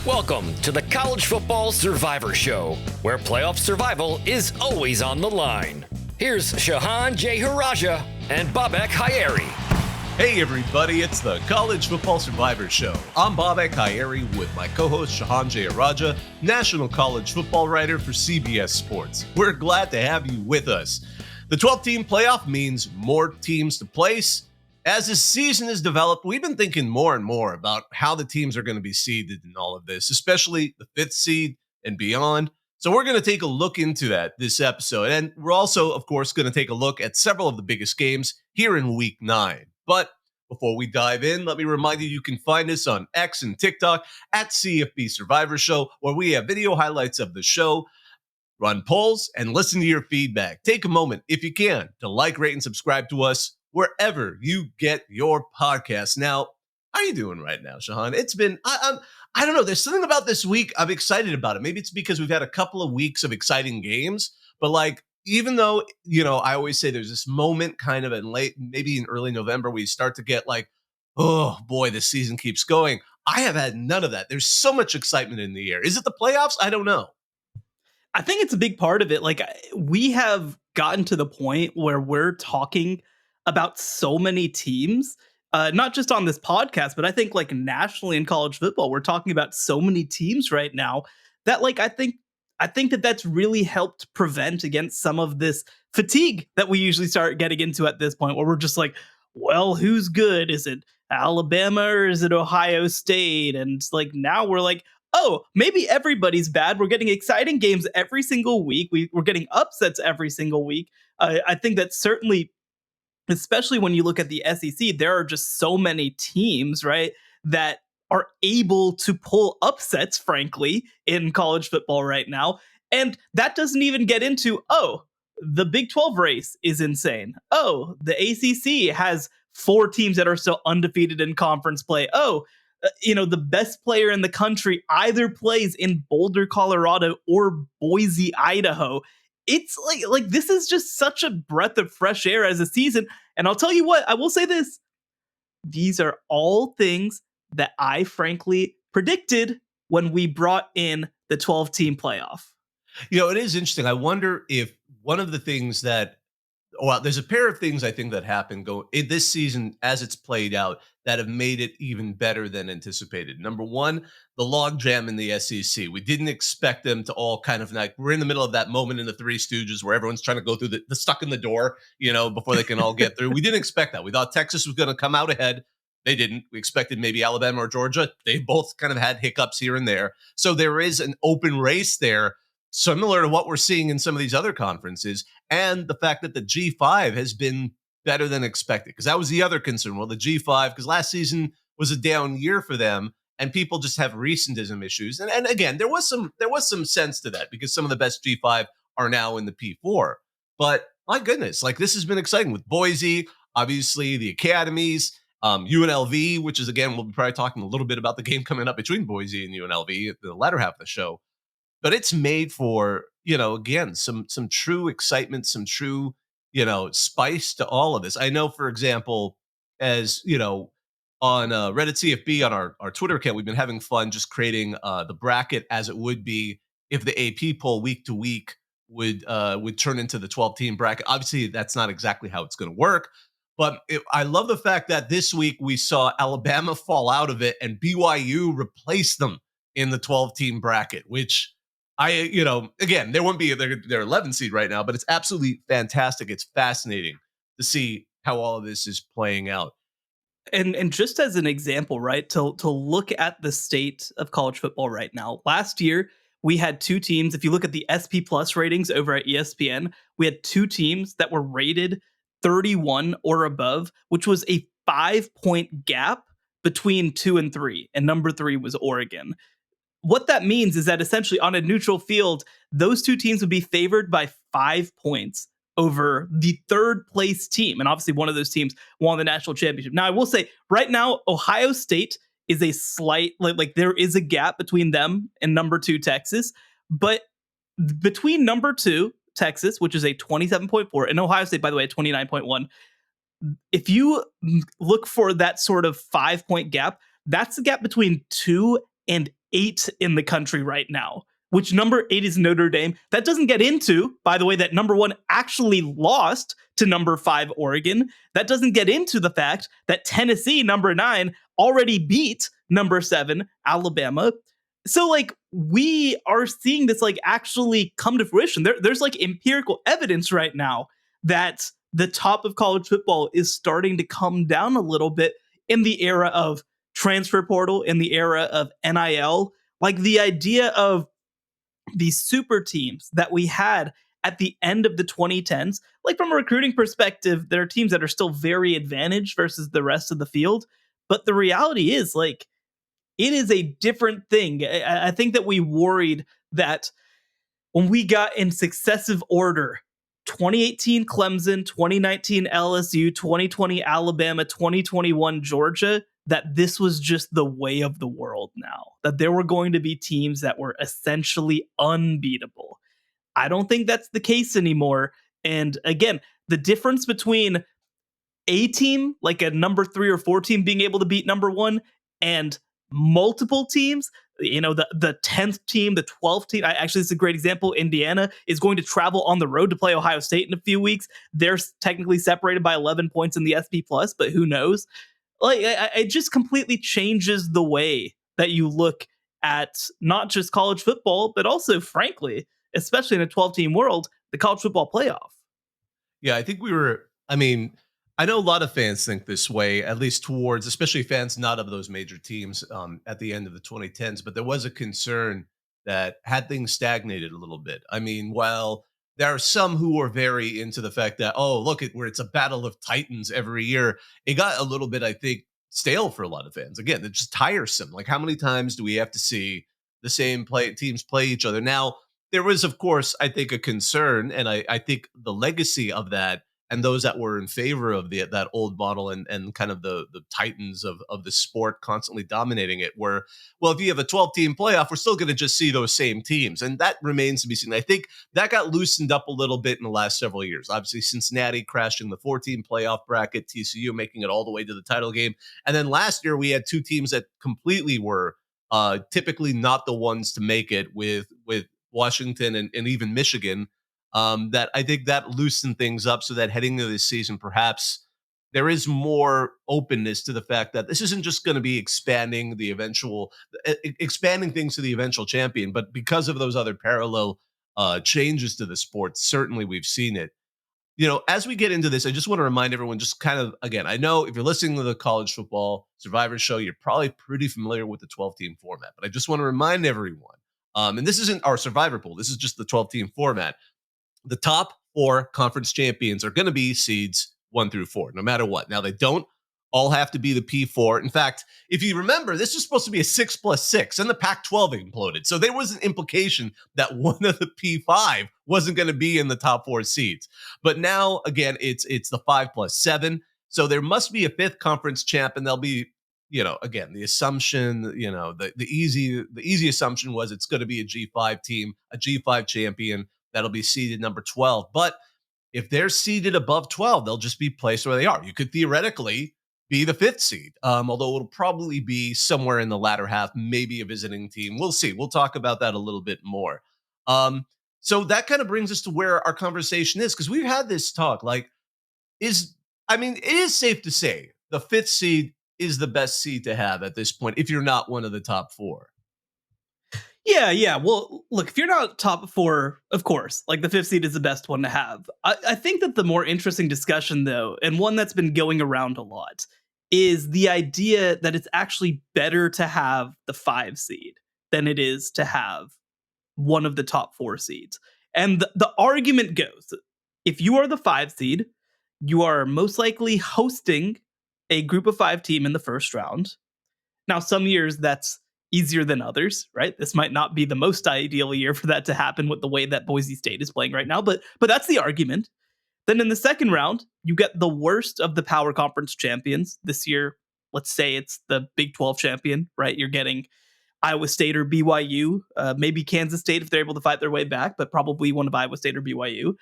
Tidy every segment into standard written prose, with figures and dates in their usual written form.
Welcome to the College Football Survivor Show, where playoff survival is always on the line. Here's Shehan J. Haraja and Bobak Hayeri. Hey everybody, it's the College Football Survivor Show. I'm Bobak Hayeri with my co-host Shehan J. Haraja, national college football writer for CBS Sports. We're glad to have you with us. The 12-team playoff means more teams to place. As the season has developed, we've been thinking more and more about how the teams are going to be seeded in all of this, especially the 5th seed and beyond. So we're going to take a look into that this episode. And we're also, of course, going to take a look at several of the biggest games here in Week 9. But before we dive in, let me remind you can find us on X and TikTok at CFP Survivor Show, where we have video highlights of the show, run polls, and listen to your feedback. Take a moment, if you can, to like, rate, and subscribe to us wherever you get your podcasts. Now, how are you doing right now, Shehan? It's been, I don't know, there's something about this week I'm excited about it. Maybe it's because we've had a couple of weeks of exciting games, but like, even though, I always say there's this moment kind of in maybe in early November, we start to get like, oh boy, this season keeps going. I have had none of that. There's so much excitement in the air. Is it the playoffs? I don't know. I think it's a big part of it. Like, we have gotten to the point where we're talking about so many teams, not just on this podcast, but I think like nationally in college football, we're talking about so many teams right now that like, I think that that's really helped prevent against some of this fatigue that we usually start getting into at this point, where we're just like, well, who's good? Is it Alabama or is it Ohio State? And like, now we're like, oh, maybe everybody's bad. We're getting exciting games every single week. We're getting upsets every single week. I think that certainly, especially when you look at the SEC, there are just so many teams, right, that are able to pull upsets, frankly, in college football right now. And that doesn't even get into, the Big 12 race is insane. Oh, the ACC has 4 teams that are still undefeated in conference play. The best player in the country either plays in Boulder, Colorado or Boise, Idaho. It's like this is just such a breath of fresh air as a season. And I'll tell you what, I will say this. These are all things that I frankly predicted when we brought in the 12-team playoff. It is interesting. I wonder if one of the things there's a pair of things I think that happened this season as it's played out that have made it even better than anticipated. Number one, the logjam in the SEC. We didn't expect them to all kind of like, we're in the middle of that moment in the Three Stooges where everyone's trying to go through the stuck in the door, before they can all get through. We didn't expect that. We thought Texas was going to come out ahead. They didn't. We expected maybe Alabama or Georgia. They both kind of had hiccups here and there. So there is an open race there, similar to what we're seeing in some of these other conferences, and the fact that the G5 has been better than expected, because that was the other concern. Well, the G5, because last season was a down year for them, and people just have recentism issues. And again, there was some sense to that, because some of the best G5 are now in the P4. But my goodness, like, this has been exciting with Boise, obviously the academies, UNLV, which is, again, we'll be probably talking a little bit about the game coming up between Boise and UNLV at the latter half of the show. But it's made for, again, some true excitement, some true, spice to all of this. I know, for example, as, on Reddit CFB, on our Twitter account, we've been having fun just creating the bracket as it would be if the AP poll week to week would turn into the 12-team bracket. Obviously, that's not exactly how it's going to work. But I love the fact that this week we saw Alabama fall out of it and BYU replace them in the 12-team bracket, which again, there won't be their 11 seed right now, but it's absolutely fantastic. It's fascinating to see how all of this is playing out. And just as an example, right, to look at the state of college football right now, last year we had 2 teams. If you look at the SP Plus ratings over at ESPN, we had 2 teams that were rated 31 or above, which was a 5-point gap between 2 and 3. And number 3 was Oregon. What that means is that essentially on a neutral field, those 2 teams would be favored by 5 points over the 3rd place team. And obviously one of those teams won the national championship. Now, I will say right now, Ohio State is a slight, like there is a gap between them and number 2 Texas. But between number 2 Texas, which is a 27.4, and Ohio State, by the way, 29.1, if you look for that sort of 5-point gap, that's the gap between 2 and 8 in the country right now, which number 8 is Notre Dame. That doesn't get into, by the way, that number 1 actually lost to number 5 Oregon. That doesn't get into the fact that Tennessee, number 9, already beat number 7 Alabama. So like we are seeing this like actually come to fruition. There's like empirical evidence right now that the top of college football is starting to come down a little bit in the era of transfer portal, in the era of NIL. Like the idea of these super teams that we had at the end of the 2010s, like from a recruiting perspective, there are teams that are still very advantaged versus the rest of the field. But the reality is, like, it is a different thing. I think that we worried that when we got in successive order 2018 Clemson, 2019 LSU, 2020 Alabama, 2021 Georgia, that this was just the way of the world now, that there were going to be teams that were essentially unbeatable. I don't think that's the case anymore. And again, the difference between a team, like a number 3 or 4 team, being able to beat number 1 and multiple teams, you know, the 10th team, the 12th team. Actually, this is a great example. Indiana is going to travel on the road to play Ohio State in a few weeks. They're technically separated by 11 points in the SP plus, but who knows? Like, it just completely changes the way that you look at not just college football, but also, frankly, especially in a 12-team world, the college football playoff. Yeah, I think I mean, I know a lot of fans think this way, at least towards, especially fans not of those major teams at the end of the 2010s, but there was a concern that had things stagnated a little bit. I mean, while there are some who are very into the fact that, oh, look at where it's a battle of titans every year, it got a little bit, I think, stale for a lot of fans. Again, it's just tiresome. Like, how many times do we have to see the same teams play each other? Now, there was, of course, I think, a concern, and I think the legacy of that and those that were in favor of that old model and kind of the titans of the sport constantly dominating it were, well, if you have a 12-team playoff, we're still going to just see those same teams. And that remains to be seen. I think that got loosened up a little bit in the last several years. Obviously, Cincinnati crashing the 4-team playoff bracket, TCU making it all the way to the title game. And then last year, we had 2 teams that completely were typically not the ones to make it with Washington and even Michigan. That I think that loosened things up so that heading into this season, perhaps there is more openness to the fact that this isn't just going to be expanding things to the eventual champion, but because of those other parallel changes to the sport, certainly we've seen it. You know, as we get into this, I just want to remind everyone, just kind of, again, I know if you're listening to the College Football Survivor Show, you're probably pretty familiar with the 12-team format, but I just want to remind everyone, and this isn't our Survivor pool, this is just the 12-team format. The top 4 conference champions are going to be seeds 1 through 4, no matter what. Now, they don't all have to be the P4. In fact, if you remember, this was supposed to be a 6+6, and the Pac-12 imploded. So there was an implication that one of the P5 wasn't going to be in the top 4 seeds. But now, again, it's the 5+7. So there must be a 5th conference champ, and there'll be, you know, again, the assumption, you know, the easy assumption was it's going to be a G5 team, a G5 champion. That'll be seeded number 12. But if they're seeded above 12, they'll just be placed where they are. You could theoretically be the 5th seed, although it'll probably be somewhere in the latter half, maybe a visiting team. We'll see. We'll talk about that a little bit more. So that kind of brings us to where our conversation is, because we've had this talk. Like, it is safe to say the 5th seed is the best seed to have at this point if you're not one of the top 4. Yeah. Well, look, if you're not top 4, of course, like the 5th seed is the best one to have. I think that the more interesting discussion, though, and one that's been going around a lot, is the idea that it's actually better to have the 5 seed than it is to have one of the top 4 seeds. And the argument goes, if you are the 5 seed, you are most likely hosting a group of 5 team in the first round. Now, some years that's easier than others, right? This might not be the most ideal year for that to happen with the way that Boise State is playing right now, but that's the argument. Then in the second round, you get the worst of the power conference champions. This year, let's say it's the Big 12 champion, right? You're getting Iowa State or BYU, maybe Kansas State if they're able to fight their way back, but probably one of Iowa State or BYU.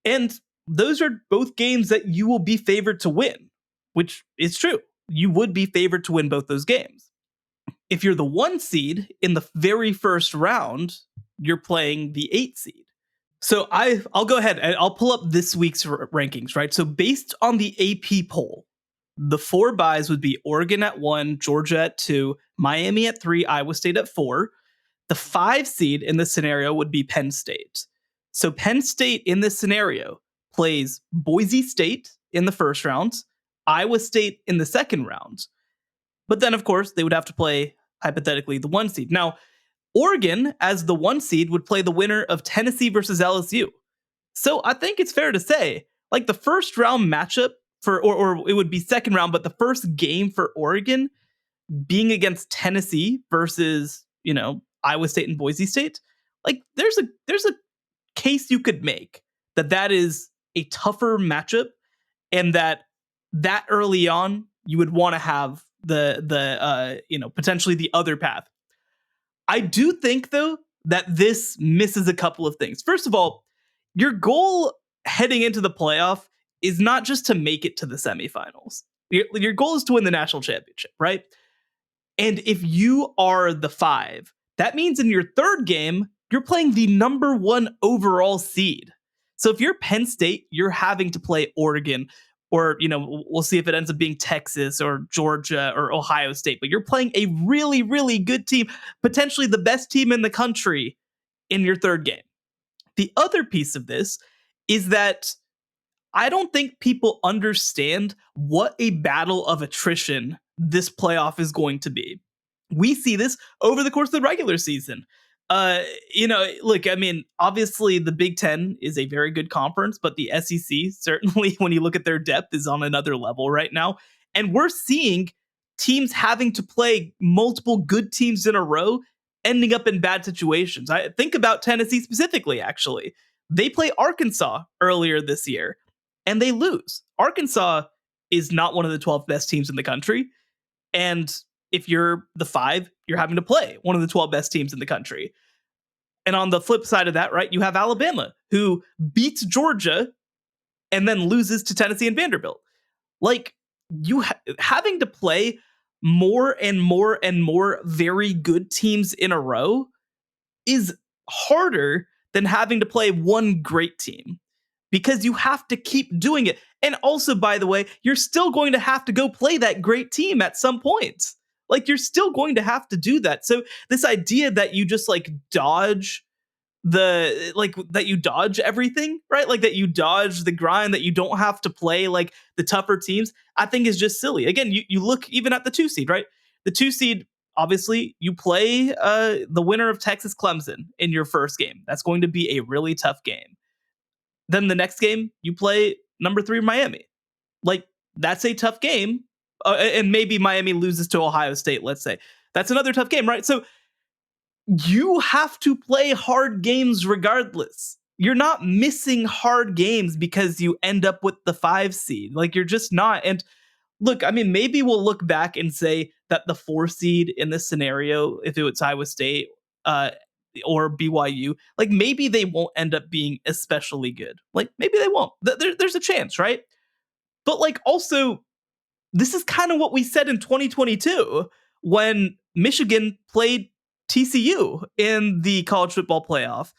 And those are both games that you will be favored to win, which is true. You would be favored to win both those games. If you're the 1 seed in the very first round, you're playing the 8 seed. So I'll go ahead and I'll pull up this week's rankings, right? So based on the AP poll, the 4 buys would be Oregon at 1, Georgia at 2, Miami at 3, Iowa State at 4. The 5 seed in this scenario would be Penn State. So Penn State in this scenario plays Boise State in the first round, Iowa State in the second round. But then, of course, they would have to play, hypothetically, the 1 seed. Now, Oregon, as the 1 seed, would play the winner of Tennessee versus LSU. So I think it's fair to say, like, the first round matchup for, or it would be second round, but the first game for Oregon being against Tennessee versus, Iowa State and Boise State, like, there's a case you could make that is a tougher matchup, and that early on you would want to have the potentially the other path. I do think, though, that this misses a couple of things. First of all, your goal heading into the playoff is not just to make it to the semifinals. Your goal is to win the national championship, right? And if you are the 5, that means in your third game, you're playing the number 1 overall seed. So if you're Penn State, you're having to play Oregon, or, we'll see if it ends up being Texas or Georgia or Ohio State, but you're playing a really, really good team, potentially the best team in the country, in your third game. The other piece of this is that I don't think people understand what a battle of attrition this playoff is going to be. We see this over the course of the regular season. Look, I mean, obviously the Big Ten is a very good conference, but the SEC, certainly when you look at their depth, is on another level right now. And we're seeing teams having to play multiple good teams in a row, ending up in bad situations. I think about Tennessee specifically, actually. They play Arkansas earlier this year, and they lose. Arkansas is not one of the 12 best teams in the country. And if you're the 5, you're having to play one of the 12 best teams in the country. And on the flip side of that, right, you have Alabama, who beats Georgia and then loses to Tennessee and Vanderbilt. Like, you having to play more and more and more very good teams in a row is harder than having to play one great team, because you have to keep doing it. And also, by the way, you're still going to have to go play that great team at some point. Like, you're still going to have to do that. So this idea that you just dodge that you dodge everything, right? Like, that you dodge the grind, that you don't have to play like the tougher teams, I think is just silly. Again, you look even at the 2 seed, right? The 2 seed, obviously, you play the winner of Texas Clemson in your first game. That's going to be a really tough game. Then the next game, you play number 3 Miami. Like, that's a tough game. And maybe Miami loses to Ohio State, let's say. That's another tough game, right? So you have to play hard games regardless. You're not missing hard games because you end up with the 5 seed. Like, you're just not. And look, I mean, maybe we'll look back and say that the 4 seed in this scenario, if it was Iowa State or BYU, like, maybe they won't end up being especially good. Like, maybe they won't. There's a chance, right? But, like, also, this is kind of what we said in 2022 when Michigan played TCU in the college football playoff.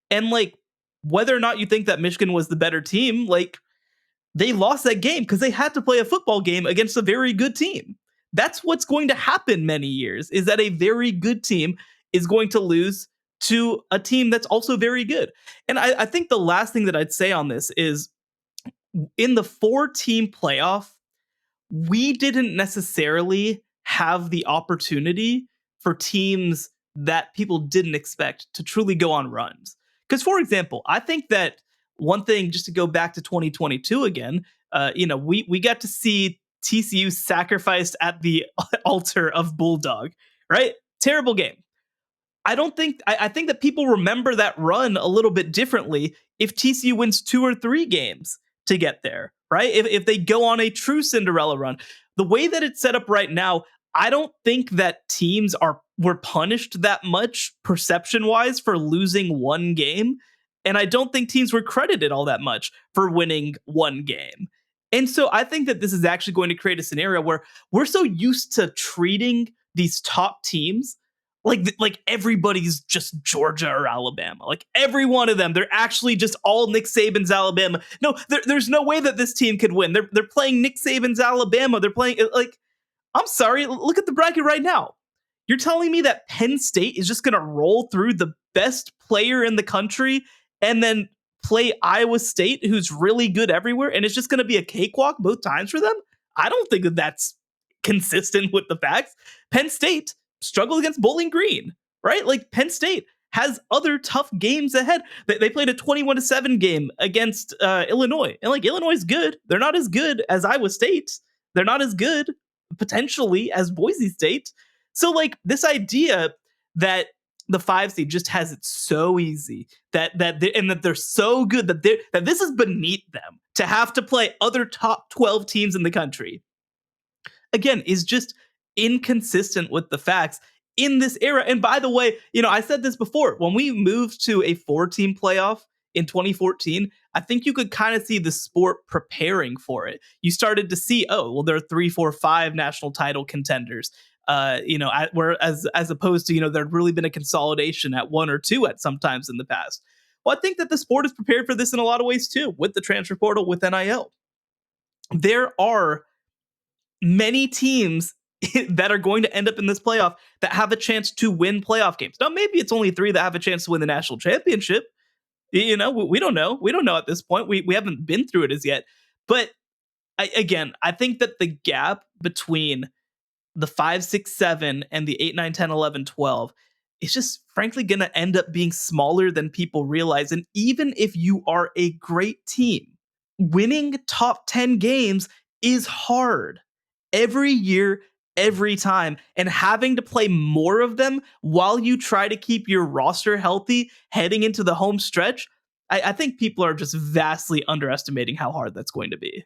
And, like, whether or not you think that Michigan was the better team, like, they lost that game because they had to play a football game against a very good team. That's what's going to happen many years, is that a very good team is going to lose to a team that's also very good. And I think the last thing that I'd say on this is, in the 4-team playoff, we didn't necessarily have the opportunity for teams that people didn't expect to truly go on runs. Because, for example, I think that one thing, just to go back to 2022 again, we got to see TCU sacrificed at the altar of Bulldog, right? Terrible game. I think that people remember that run a little bit differently if TCU wins 2 or 3 games to get there, right? If they go on a true Cinderella run. The way that it's set up right now, I don't think that teams were punished that much perception-wise for losing 1 game. And I don't think teams were credited all that much for winning 1 game. And so I think that this is actually going to create a scenario where we're so used to treating these top teams, like everybody's just Georgia or Alabama. Like every one of them, they're actually just all Nick Saban's Alabama. No, there's no way that this team could win. They're playing Nick Saban's Alabama. They're playing like, I'm sorry, look at the bracket right now. You're telling me that Penn State is just going to roll through the best player in the country and then play Iowa State, who's really good everywhere, and it's just going to be a cakewalk both times for them? I don't think that that's consistent with the facts. Penn State struggled against Bowling Green, right? Like Penn State has other tough games ahead. They played a 21-7 game against Illinois, and like Illinois is good. They're not as good as Iowa State. They're not as good potentially as Boise State. So like this idea that the 5 seed just has it so easy that they're so good that this is beneath them to have to play other top 12 teams in the country, again, is just inconsistent with the facts in this era. And by the way, I said this before, when we moved to a 4-team playoff in 2014, I think you could kind of see the sport preparing for it. You started to see, oh, well, there are 3, 4, 5 national title contenders. Whereas as opposed to, there'd really been a consolidation at 1 or 2 at sometimes in the past. Well, I think that the sport is prepared for this in a lot of ways too, with the transfer portal, with NIL. There are many teams that are going to end up in this playoff that have a chance to win playoff games. Now, maybe it's only 3 that have a chance to win the national championship. We don't know. We don't know at this point. We haven't been through it as yet. But I think that the gap between the 5, 6, 7 and the 8, 9, 10, 11, 12 is just frankly going to end up being smaller than people realize. And even if you are a great team, winning top 10 games is hard every year, every time, and having to play more of them while you try to keep your roster healthy heading into the home stretch. I think people are just vastly underestimating how hard that's going to be.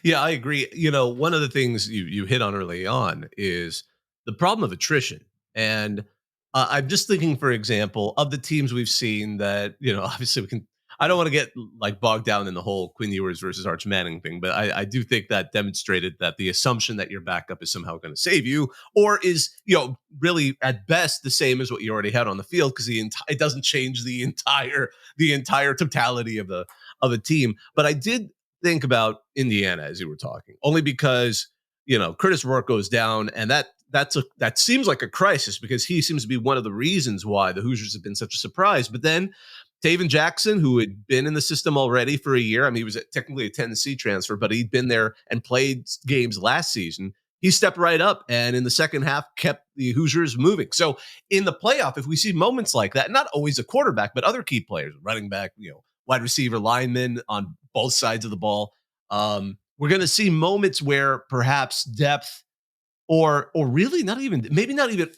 Yeah, I agree. One of the things you hit on early on is the problem of attrition. And I'm just thinking, for example, of the teams we've seen that, obviously I don't want to get like bogged down in the whole Quinn Ewers versus Arch Manning thing, but I do think that demonstrated that the assumption that your backup is somehow going to save you, or is, really at best the same as what you already had on the field, because it doesn't change the entire totality of the team. But I did think about Indiana as you were talking, only because Curtis Rourke goes down, and that seems like a crisis because he seems to be one of the reasons why the Hoosiers have been such a surprise. But then Taven Jackson, who had been in the system already for a year, I mean, he was technically a Tennessee transfer, but he'd been there and played games last season. He stepped right up and in the second half kept the Hoosiers moving. So in the playoff, if we see moments like that, not always a quarterback, but other key players, running back, wide receiver, linemen on both sides of the ball, we're going to see moments where perhaps depth or really not even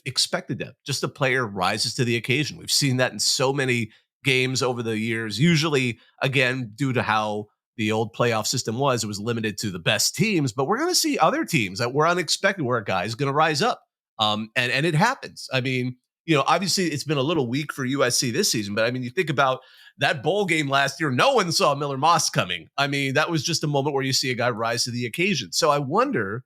expected depth, just a player rises to the occasion. We've seen that in so many games over the years, usually, again, due to how the old playoff system was, it was limited to the best teams, but we're going to see other teams that were unexpected where a guy is going to rise up. And it happens. I mean, obviously it's been a little weak for USC this season, but I mean, you think about that bowl game last year, no one saw Miller Moss coming. I mean, that was just a moment where you see a guy rise to the occasion. So I wonder,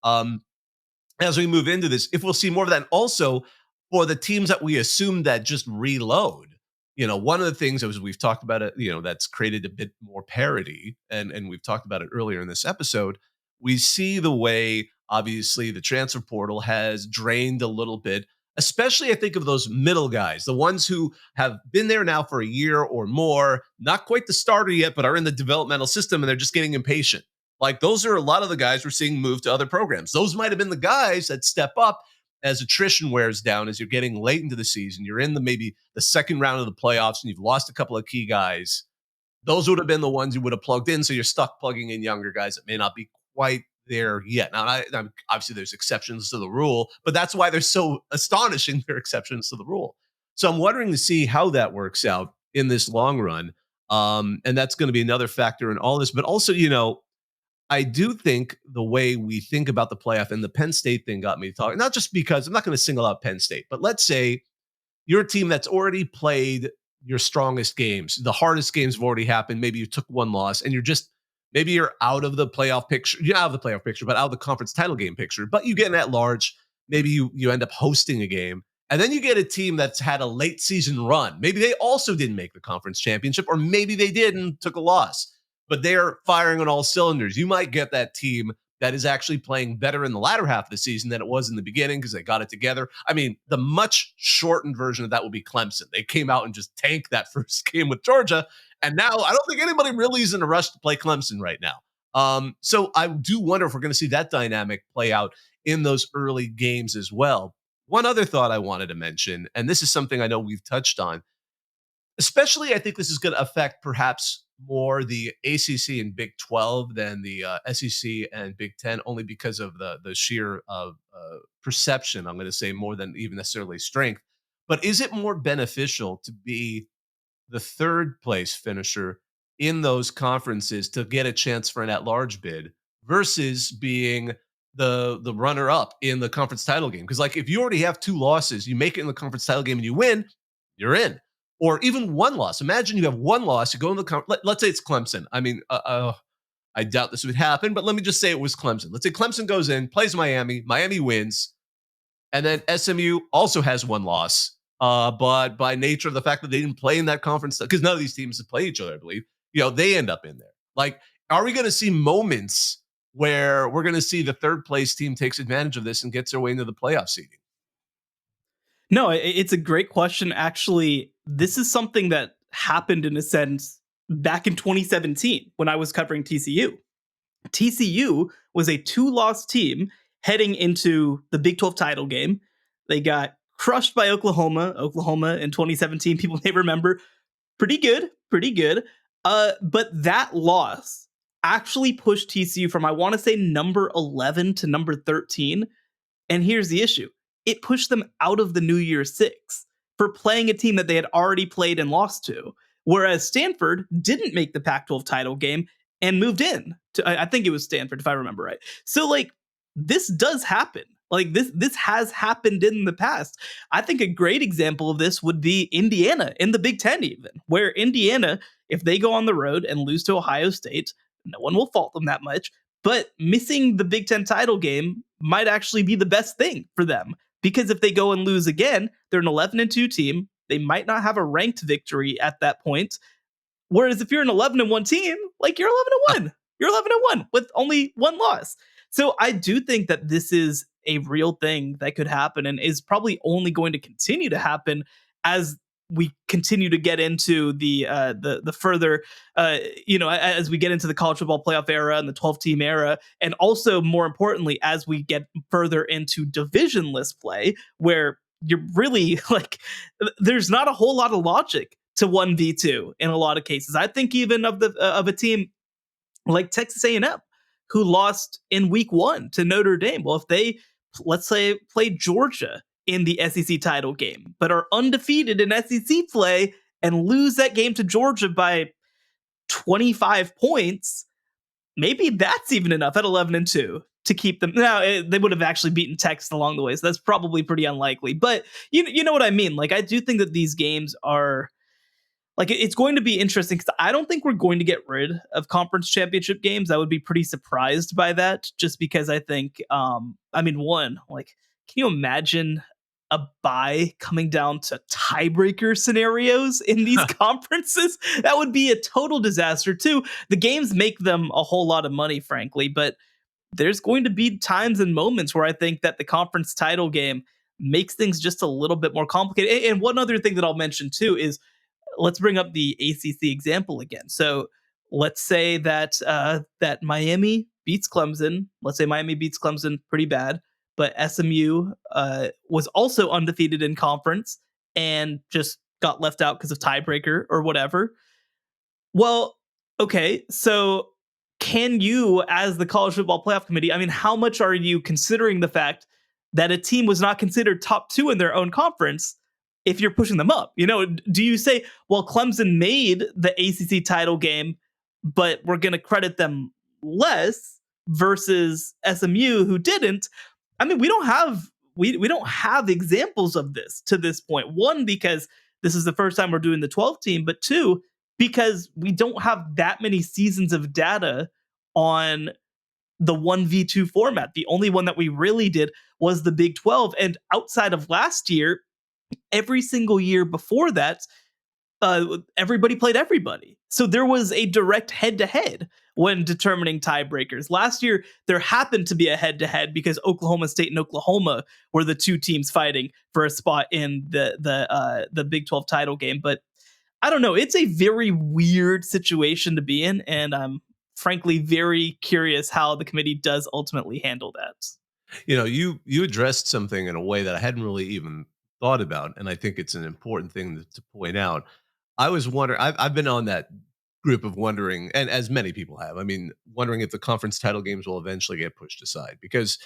as we move into this, if we'll see more of that. Also, for the teams that we assume that just reload, one of the things as we've talked about it, that's created a bit more parity, and we've talked about it earlier in this episode, we see the way, obviously, the transfer portal has drained a little bit, especially I think of those middle guys, the ones who have been there now for a year or more, not quite the starter yet, but are in the developmental system, and they're just getting impatient. Like, those are a lot of the guys we're seeing move to other programs. Those might have been the guys that step up as attrition wears down, as you're getting late into the season, you're in maybe the second round of the playoffs, and you've lost a couple of key guys. Those would have been the ones you would have plugged in. So you're stuck plugging in younger guys that may not be quite there yet. Now, obviously there's exceptions to the rule, but that's why they're so astonishing. They're exceptions to the rule. So I'm wondering to see how that works out in this long run. And that's going to be another factor in all this, but also, I do think the way we think about the playoff, and the Penn State thing got me talking, not just because I'm not going to single out Penn State, but let's say you're a team that's already played your strongest games. The hardest games have already happened. Maybe you took one loss and you're out of the playoff picture. You're out of the playoff picture, but out of the conference title game picture. But you get an at-large maybe you end up hosting a game, and then you get a team that's had a late season run. Maybe they also didn't make the conference championship, or maybe they did and took a loss, but they're firing on all cylinders. You might get that team that is actually playing better in the latter half of the season than it was in the beginning because they got it together. I mean, the much shortened version of that will be Clemson. They came out and just tanked that first game with Georgia, and now I don't think anybody really is in a rush to play Clemson right now. So I do wonder if we're going to see that dynamic play out in those early games as well. One other thought I wanted to mention, and this is something I know we've touched on, especially I think this is going to affect perhaps more the ACC and Big 12 than the SEC and Big 10, only because of the sheer perception, I'm going to say, more than even necessarily strength. But is it more beneficial to be the third place finisher in those conferences to get a chance for an at-large bid versus being the runner-up in the conference title game? Because like if you already have 2 losses, you make it in the conference title game and you win, you're in. Or even 1 loss. Imagine you have 1 loss, you go in the let's say it's Clemson. I mean, I doubt this would happen, but let me just say it was Clemson. Let's say Clemson goes in, plays Miami, Miami wins, and then SMU also has 1 loss. But by nature of the fact that they didn't play in that conference, because none of these teams have played each other, I believe, they end up in there. Like, are we going to see moments where we're going to see the third place team takes advantage of this and gets their way into the playoff seeding? No, it's a great question. Actually, this is something that happened in a sense back in 2017 when I was covering TCU. TCU was a 2-loss team heading into the Big 12 title game. They got crushed by Oklahoma. Oklahoma in 2017, people may remember, pretty good. But that loss actually pushed TCU from, I want to say, number 11 to number 13. And here's the issue. It pushed them out of the New Year's Six for playing a team that they had already played and lost to. Whereas Stanford didn't make the Pac-12 title game and moved in to, I think it was Stanford, if I remember right. So like, this does happen. Like this has happened in the past. I think a great example of this would be Indiana in the Big Ten, even, where Indiana, if they go on the road and lose to Ohio State, no one will fault them that much. But missing the Big Ten title game might actually be the best thing for them. Because if they go and lose again, they're an 11-2 team. They might not have a ranked victory at that point. Whereas if you're an 11-1 team, like you're 11-1. You're 11-1 with only 1 loss. So I do think that this is a real thing that could happen and is probably only going to continue to happen as we continue to get into the further, as we get into the college football playoff era and the 12-team era, and also more importantly, as we get further into divisionless play, where you're really like, there's not a whole lot of logic to 1v2 in a lot of cases. I think even of a team like Texas A&M, who lost in week 1 to Notre Dame. Well, if they, let's say, play Georgia in the SEC title game, but are undefeated in SEC play and lose that game to Georgia by 25 points, maybe that's even enough at 11-2 to keep them. Now, they would have actually beaten Texas along the way, so that's probably pretty unlikely. But you know what I mean? Like, I do think that these games are, like, it's going to be interesting because I don't think we're going to get rid of conference championship games. I would be pretty surprised by that, just because I think, one, like, can you imagine a bye coming down to tiebreaker scenarios in these conferences? That would be a total disaster too. The games make them a whole lot of money, frankly, but there's going to be times and moments where I think that the conference title game makes things just a little bit more complicated. And one other thing that I'll mention too is, let's bring up the ACC example again. So let's say that that Miami beats Clemson. Let's say Miami beats Clemson pretty bad, but SMU was also undefeated in conference and just got left out because of tiebreaker or whatever. Well, okay, so can you, as the College Football Playoff Committee, I mean, how much are you considering the fact that a team was not considered top 2 in their own conference if you're pushing them up? You know, do you say, well, Clemson made the ACC title game, but we're going to credit them less versus SMU who didn't? I mean, we don't have examples of this to this point. One, because this is the first time we're doing the 12 team, but 2, because we don't have that many seasons of data on the 1v2 format. The only one that we really did was the Big 12. And outside of last year, every single year before that, everybody played everybody. So there was a direct head to head when determining tiebreakers. Last year, there happened to be a head to head because Oklahoma State and Oklahoma were the two teams fighting for a spot in the Big 12 title game. But I don't know. It's a very weird situation to be in, and I'm frankly very curious how the committee does ultimately handle that. You addressed something in a way that I hadn't really even thought about, and I think it's an important thing to point out. I was wondering. I've been on that group of wondering, and as many people have. I mean, wondering if the conference title games will eventually get pushed aside, because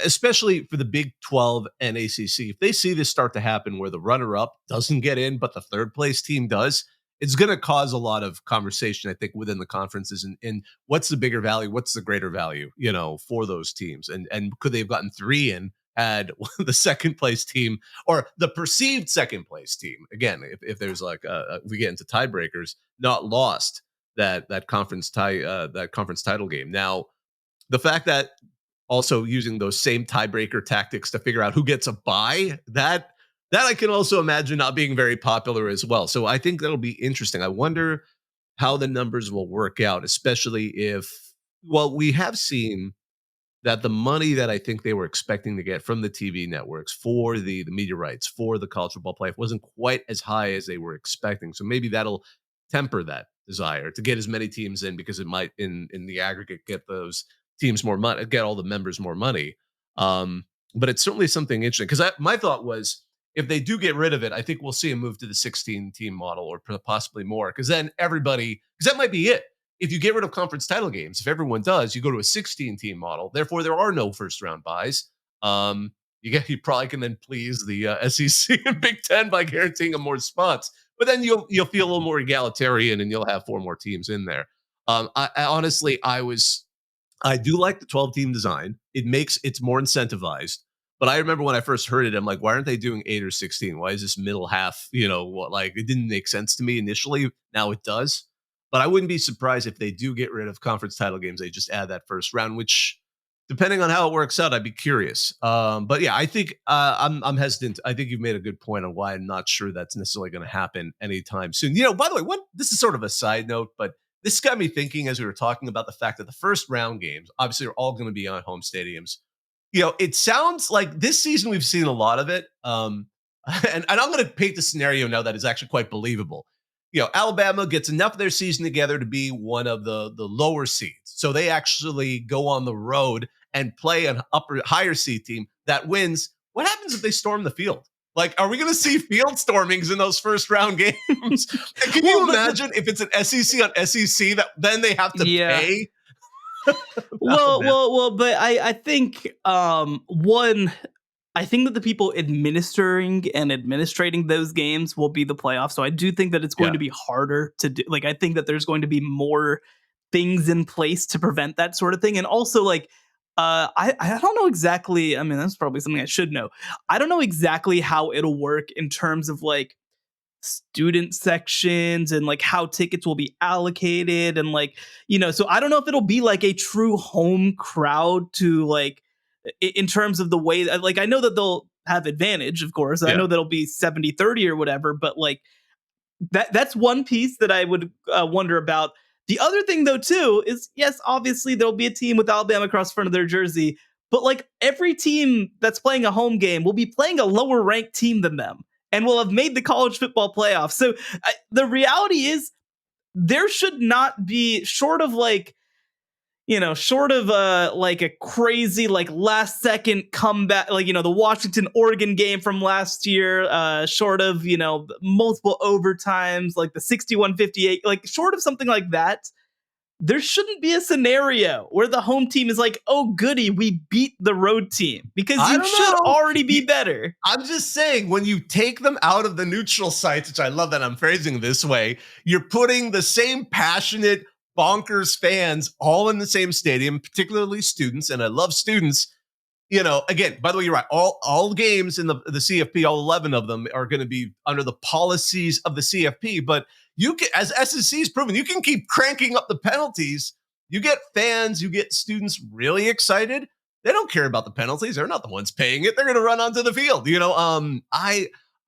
especially for the Big 12 and ACC, if they see this start to happen where the runner-up doesn't get in, but the third place team does, it's going to cause a lot of conversation, I think, within the conferences. And what's the bigger value? What's the greater value, for those teams? And could they have gotten 3 in had the second place team or the perceived second place team, again, if there's like we get into tiebreakers, not lost that conference title game. Now, the fact that also using those same tiebreaker tactics to figure out who gets a bye, that I can also imagine not being very popular as well. So I think that'll be interesting. I wonder how the numbers will work out, especially if, well, we have seen that the money that I think they were expecting to get from the TV networks for the media rights for the college football playoff wasn't quite as high as they were expecting. So maybe that'll temper that desire to get as many teams in, because it might in the aggregate get those teams more money, get all the members more money. But it's certainly something interesting, because my thought was, if they do get rid of it, I think we'll see a move to the 16 team model, or possibly more, because then because that might be it. If you get rid of conference title games, if everyone does, you go to a 16 team model. Therefore, there are no first round buys. You probably can then please the SEC and Big Ten by guaranteeing them more spots. But then you'll feel a little more egalitarian, and you'll have 4 more teams in there. I honestly, I do like the 12 team design. It's more incentivized. But I remember when I first heard it, I'm like, why aren't they doing 8 or 16? Why is this middle half? It didn't make sense to me initially. Now it does. But I wouldn't be surprised if they do get rid of conference title games. They just add that first round, which, depending on how it works out, I'd be curious. But yeah, I think I'm hesitant. I think you've made a good point on why I'm not sure that's necessarily going to happen anytime soon. By the way, this is sort of a side note, but this got me thinking as we were talking about the fact that the first round games, obviously, are all going to be on home stadiums. It sounds like this season we've seen a lot of it. And I'm going to paint the scenario now that is actually quite believable. Alabama gets enough of their season together to be one of the lower seeds. So they actually go on the road and play an higher seed team that wins. What happens if they storm the field? Like, are we going to see field stormings in those first round games? Can you imagine if it's an SEC on SEC that then they have to pay? But I think I think that the people administrating those games will be the playoffs. So I do think that it's going to be harder to do. Like, I think that there's going to be more things in place to prevent that sort of thing. And also, I don't know exactly. I mean, that's probably something I should know. I don't know exactly how it'll work in terms of student sections and how tickets will be allocated and so I don't know if it'll be a true home crowd to in terms of the way I know that they'll have advantage, of course. I know that'll be 70-30 or whatever, but that's one piece that I would wonder about. The other thing though too is, yes, obviously there'll be a team with Alabama across the front of their jersey, but every team that's playing a home game will be playing a lower ranked team than them and will have made the college football playoff. So the reality is there should not be, short of a crazy last second comeback, the Washington Oregon game from last year, short of multiple overtimes, the 61-58, short of something like that. There shouldn't be a scenario where the home team is oh, goody, we beat the road team, because you should already be better. I'm just saying, when you take them out of the neutral sites, which I love that I'm phrasing this way, you're putting the same passionate, bonkers fans all in the same stadium, particularly students. And I love students. Again, by the way, you're right. All games in the CFP, all 11 of them are going to be under the policies of the CFP. But you can, as SEC's proven, you can keep cranking up the penalties You get fans, you get students really excited. They don't care about the penalties. They're not the ones paying it. They're going to run onto the field.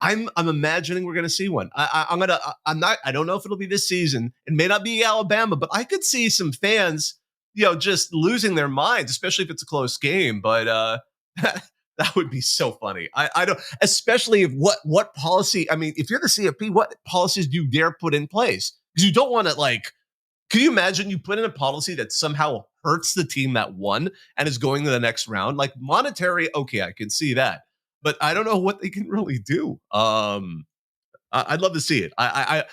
I'm imagining we're going to see one. I don't know if it'll be this season. It may not be Alabama, but I could see some fans, just losing their minds, especially if it's a close game. But that would be so funny. I don't, especially if what policy. I mean, if you're the CFP, what policies do you dare put in place? Because you don't want to can you imagine you put in a policy that somehow hurts the team that won and is going to the next round? Like monetary, okay, I can see that, but I don't know what they can really do. I'd love to see it. I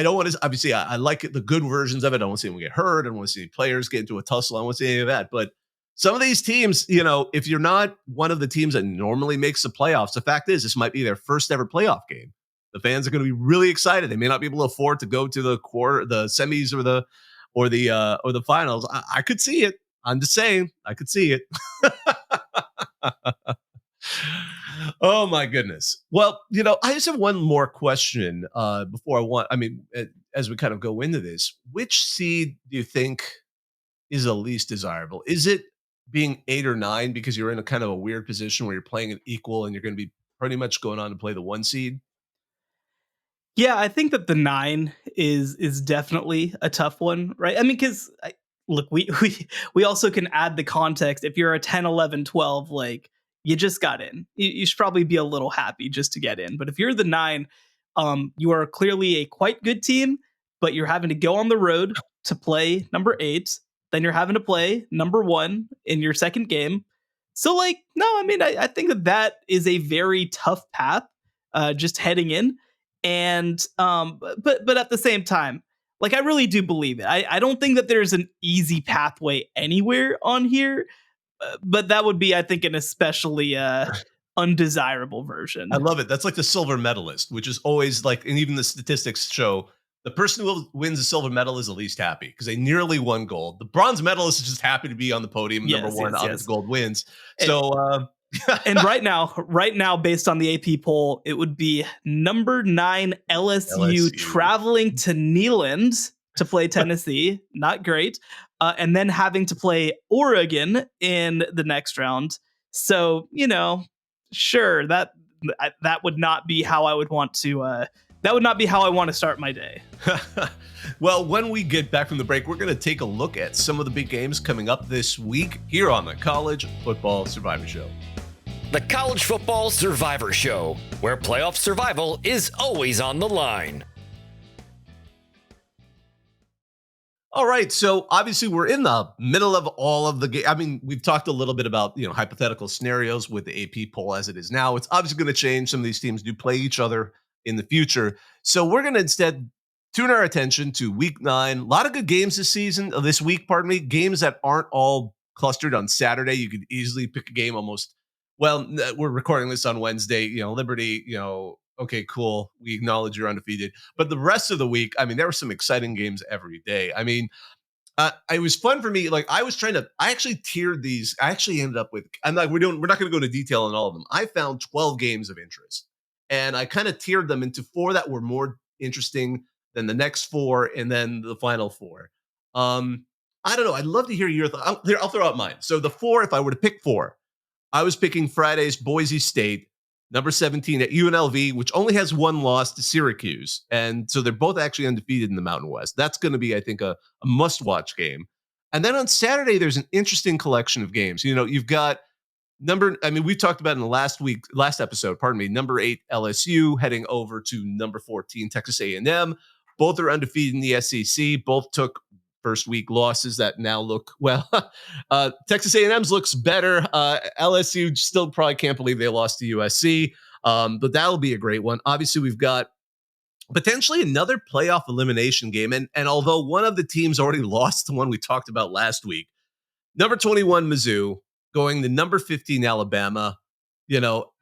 don't want to. Obviously, I like it, the good versions of it. I don't want to see them get hurt. I don't want to see players get into a tussle. I don't want to see any of that. But some of these teams, if you're not one of the teams that normally makes the playoffs, the fact is this might be their first ever playoff game. The fans are going to be really excited. They may not be able to afford to go to the semis, or the finals. I could see it. I'm just saying, I could see it. Oh my goodness. Well, I just have one more question before as we kind of go into this. Which seed do you think is the least desirable? Is it being 8 or 9 because you're in a kind of a weird position where you're playing an equal and you're going to be pretty much going on to play the 1 seed? Yeah, I think that the 9 is definitely a tough one, right? I mean, because look, we also can add the context. If you're a 10, 11, 12, like you just got in, you should probably be a little happy just to get in. But if you're the 9, you are clearly a quite good team, but you're having to go on the road to play number 8. Then you're having to play number 1 in your second game. So no, I mean, I think that is a very tough path just heading in. And but at the same time, I really do believe it. I don't think that there's an easy pathway anywhere on here, but that would be, I think, an especially undesirable version. I love it. That's like the silver medalist, which is always and even the statistics show the person who wins the silver medal is the least happy because they nearly won gold. The bronze medalist is just happy to be on the podium, number 1, the gold wins. So. And right now, based on the AP poll, it would be number 9 LSU traveling to Neyland to play Tennessee. Not great. And then having to play Oregon in the next round. So, sure, that would not be how I would want to that would not be how I want to start my day. Well, when we get back from the break, we're going to take a look at some of the big games coming up this week here on the College Football Survivor Show. The College Football Survivor Show, where playoff survival is always on the line. All right, so obviously we're in the middle of all of the game. I mean, we've talked a little bit about, hypothetical scenarios with the AP poll as it is now. It's obviously going to change. Some of these teams do play each other in the future. So we're going to instead tune our attention to week 9. A lot of good games this week, games that aren't all clustered on Saturday. You could easily pick a game almost. Well, we're recording this on Wednesday, Liberty, okay, cool. We acknowledge you're undefeated. But the rest of the week, I mean, there were some exciting games every day. I mean, it was fun for me. I actually tiered these. I actually ended up with, we're not going to go into detail on all of them. I found 12 games of interest. And I kind of tiered them into 4 that were more interesting than the next 4 and then the final 4. I don't know. I'd love to hear your thoughts. I'll throw out mine. So the 4, if I were to pick 4, I was picking Friday's Boise State, number 17 at UNLV, which only has 1 loss to Syracuse. And so they're both actually undefeated in the Mountain West. That's going to be, I think, a must-watch game. And then on Saturday, there's an interesting collection of games. You've got we talked about in the last episode, number 8 LSU heading over to number 14 Texas A&M. Both are undefeated in the SEC. Both took first week losses that now look well. Texas A&M's looks better. LSU still probably can't believe they lost to USC, but that'll be a great one. Obviously, we've got potentially another playoff elimination game, and although one of the teams already lost the one we talked about last week, number 21 Mizzou going to number 15 Alabama.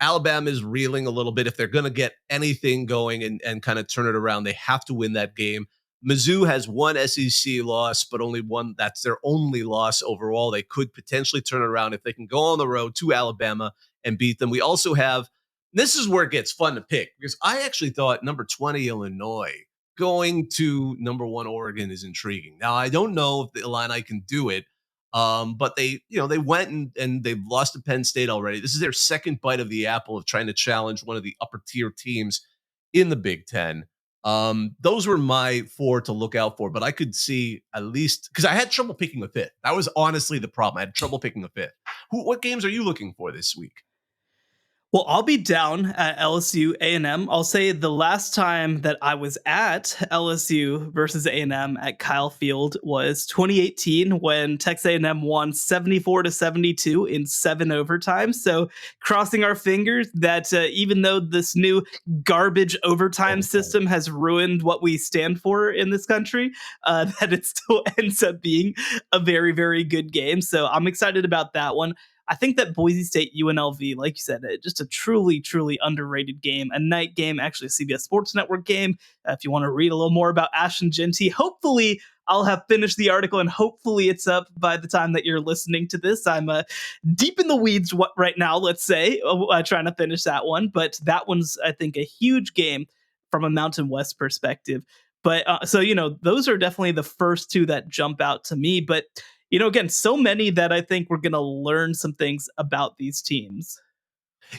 Alabama is reeling a little bit. If they're going to get anything going and kind of turn it around, they have to win that game. Mizzou has 1 SEC loss, but only 1. That's their only loss overall. They could potentially turn it around if they can go on the road to Alabama and beat them. We also have, this is where it gets fun to pick, because I actually thought number 20 Illinois going to number 1 Oregon is intriguing. Now, I don't know if the Illini can do it, but they went and they've lost to Penn State already. This is their second bite of the apple of trying to challenge one of the upper tier teams in the Big Ten. Those were my 4 to look out for, but I could see at least because I had trouble picking a fifth. That was honestly the problem. I had trouble picking a fifth. What games are you looking for this week? Well, I'll be down at LSU A&M. I'll say the last time that I was at LSU versus A&M at Kyle Field was 2018 when Texas A&M won 74-72 in 7 overtimes. So crossing our fingers that even though this new garbage overtime system has ruined what we stand for in this country, that it still ends up being a very, very good game. So I'm excited about that one. I think that Boise State UNLV, like you said, just a truly, truly underrated game, a night game, actually a CBS Sports Network game. If you want to read a little more about Ashton Jeanty, hopefully I'll have finished the article and hopefully it's up by the time that you're listening to this. I'm deep in the weeds right now, let's say, trying to finish that one. But that one's, I think, a huge game from a Mountain West perspective. But so, those are definitely the first 2 that jump out to me. But again, so many that I think we're going to learn some things about these teams.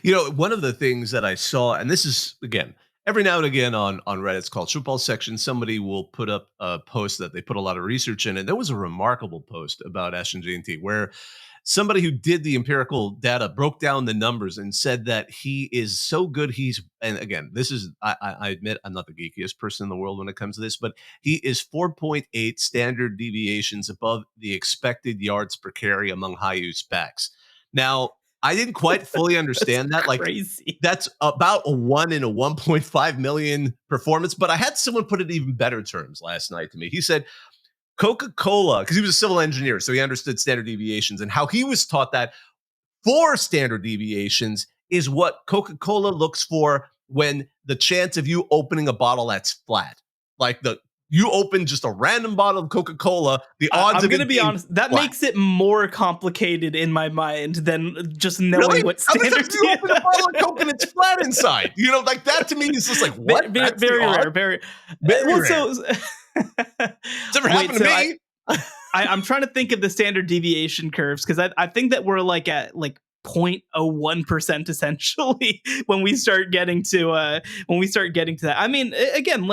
One of the things that I saw, and this is, again, every now and again on Reddit's called Football Section, somebody will put up a post that they put a lot of research in. And there was a remarkable post about Ashton Jeanty where somebody who did the empirical data broke down the numbers and said that he is so good. And again, this is, I admit I'm not the geekiest person in the world when it comes to this, but he is 4.8 standard deviations above the expected yards per carry among high use backs. Now, I didn't quite fully understand that. Crazy. Like, that's about a 1 in a 1.5 million performance. But I had someone put it in even better terms last night to me. He said, Coca-Cola, because he was a civil engineer, so he understood standard deviations and how he was taught that 4 standard deviations is what Coca-Cola looks for when the chance of you opening a bottle that's flat. Like you open just a random bottle of Coca-Cola, the odds I'm going to be honest, that flat. makes it more complicated in my mind than just knowing really? what standard you open a bottle of Coke and it's flat inside. Like that to me is just like, what? Very rare. Very rare. So, it's never happened to me. I'm trying to think of the standard deviation curves because I think that we're like at 0.01% essentially when we start getting to that. I mean, again,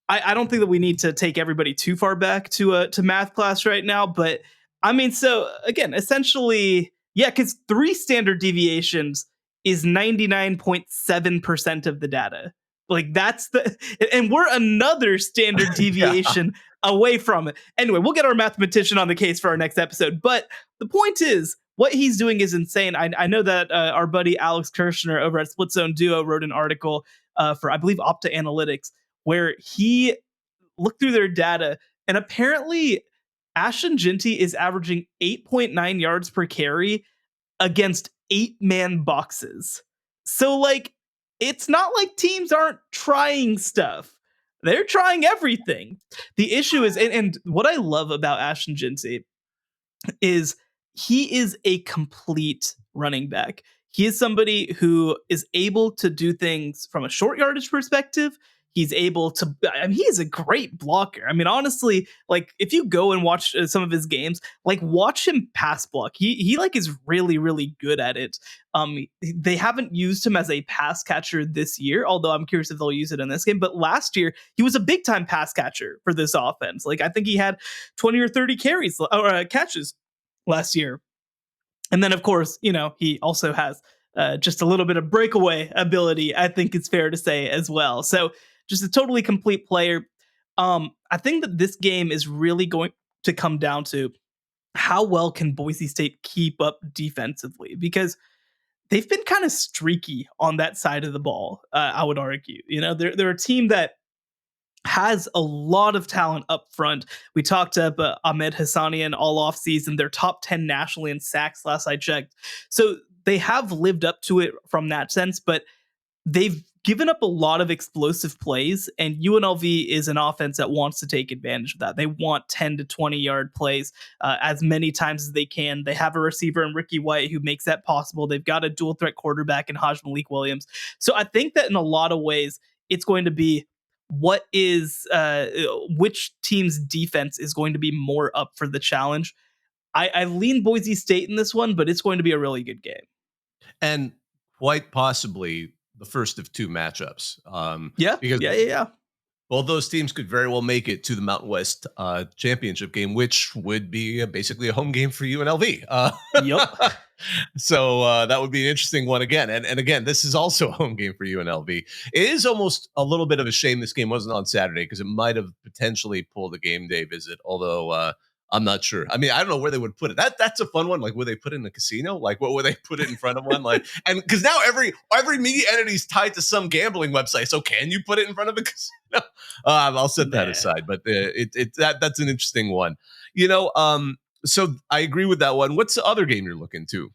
I don't think that we need to take everybody too far back to math class right now, but I mean, so again, essentially, yeah, because 3 standard deviations is 99.7% of the data. Like that's and we're another standard deviation away from it. Anyway, we'll get our mathematician on the case for our next episode. But the point is, what he's doing is insane. I know that our buddy Alex Kirshner over at Split Zone Duo wrote an article for, I believe, Opta Analytics, where he looked through their data, and apparently Ashton Jeanty is averaging 8.9 yards per carry against 8-man boxes. So, it's not like teams aren't trying stuff. They're trying everything. The issue is, and what I love about Ashton Jeanty is he is a complete running back. He is somebody who is able to do things from a short yardage perspective. He's able to, he is a great blocker. I mean, honestly, if you go and watch some of his games, watch him pass block. He is really, really good at it. They haven't used him as a pass catcher this year, although I'm curious if they'll use it in this game. But last year, he was a big time pass catcher for this offense. I think he had 20 or 30 carries or catches last year. And then, of course, he also has just a little bit of breakaway ability, I think it's fair to say as well. So just a totally complete player. I think that this game is really going to come down to how well can Boise State keep up defensively, because they've been kind of streaky on that side of the ball, I would argue. They're a team that has a lot of talent up front. We talked up Ahmed Hassanian all off season. They're top 10 nationally in sacks last I checked. So they have lived up to it from that sense, but they've given up a lot of explosive plays, and UNLV is an offense that wants to take advantage of that. They want 10 to 20 yard plays as many times as they can. They have a receiver in Ricky White who makes that possible. They've got a dual threat quarterback in Hajj Malik Williams. So I think that in a lot of ways, it's going to be which team's defense is going to be more up for the challenge. I lean Boise State in this one, but it's going to be a really good game. And quite possibly the first of two matchups. Yeah, Because yeah. both those teams could very well make it to the Mountain West championship game, which would be basically a home game for UNLV. Yep. So that would be an interesting one again. And again, this is also a home game for UNLV. It is almost a little bit of a shame this game wasn't on Saturday because it might have potentially pulled a game day visit, although I'm not sure. I mean, I don't know where they would put it. That's a fun one. Like, would they put it in a casino? Like, what would they put it in front of one? Like, and because now every media entity is tied to some gambling website. So can you put it in front of a casino? I'll set that aside. But that's an interesting one. So I agree with that one. What's the other game you're looking to?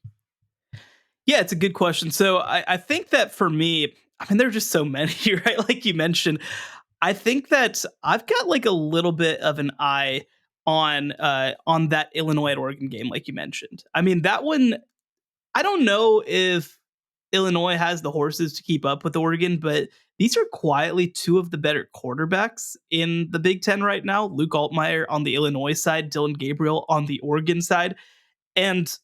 Yeah, it's a good question. So I think that for me, I mean, there are just so many, right? Like you mentioned, I think that I've got like a little bit of an eye on that Illinois at Oregon game, like you mentioned. I mean, that one, I don't know if Illinois has the horses to keep up with Oregon, but these are quietly two of the better quarterbacks in the Big Ten right now. Luke Altmaier on the Illinois side, Dylan Gabriel on the Oregon side. And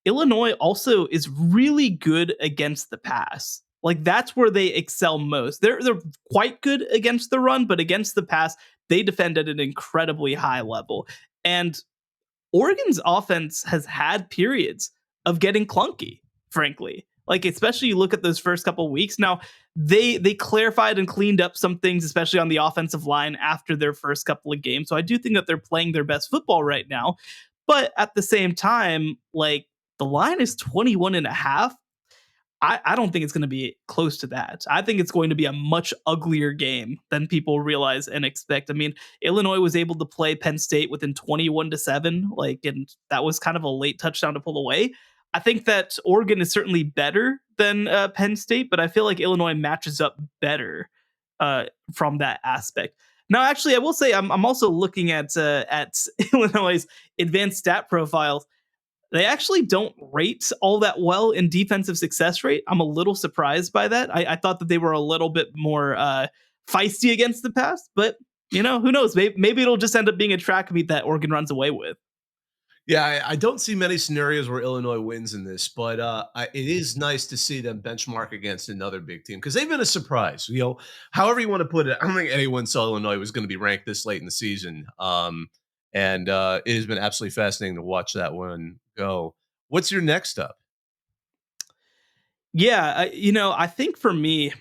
Illinois also is really good against the pass. Like that's where they excel most. They're quite good against the run, but against the pass, they defend at an incredibly high level. And Oregon's offense has had periods of getting clunky, frankly. Like especially you look at those first couple of weeks. Now they clarified and cleaned up some things, especially on the offensive line after their first couple of games. So I do think that they're playing their best football right now. But at the same time, like the line is 21.5. I don't think it's going to be close to that. I think it's going to be a much uglier game than people realize and expect. I mean, Illinois was able to play Penn State within 21-7, and that was kind of a late touchdown to pull away. I think that Oregon is certainly better than Penn State, but I feel like Illinois matches up better from that aspect. Now, actually, I will say I'm also looking at Illinois' advanced stat profiles. They actually don't rate all that well in defensive success rate. I'm a little surprised by that. I thought that they were a little bit more feisty against the pass, but who knows? Maybe it'll just end up being a track meet that Oregon runs away with. Yeah, I don't see many scenarios where Illinois wins in this, but it is nice to see them benchmark against another big team because they've been a surprise. However you want to put it, I don't think anyone saw Illinois was going to be ranked this late in the season. And it has been absolutely fascinating to watch that one go. What's your next up? Yeah, I think for me,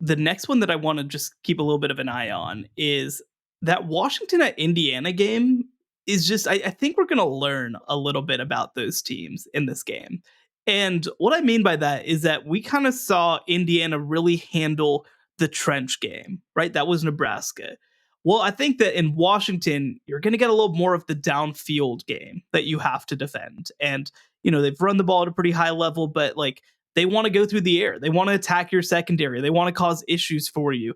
the next one that I want to just keep a little bit of an eye on is that Washington at Indiana game is just, I think we're going to learn a little bit about those teams in this game. And what I mean by that is that we kind of saw Indiana really handle the trench game, right? That was Nebraska. Well, I think that in Washington, you're going to get a little more of the downfield game that you have to defend. And, they've run the ball at a pretty high level, but they want to go through the air. They want to attack your secondary. They want to cause issues for you.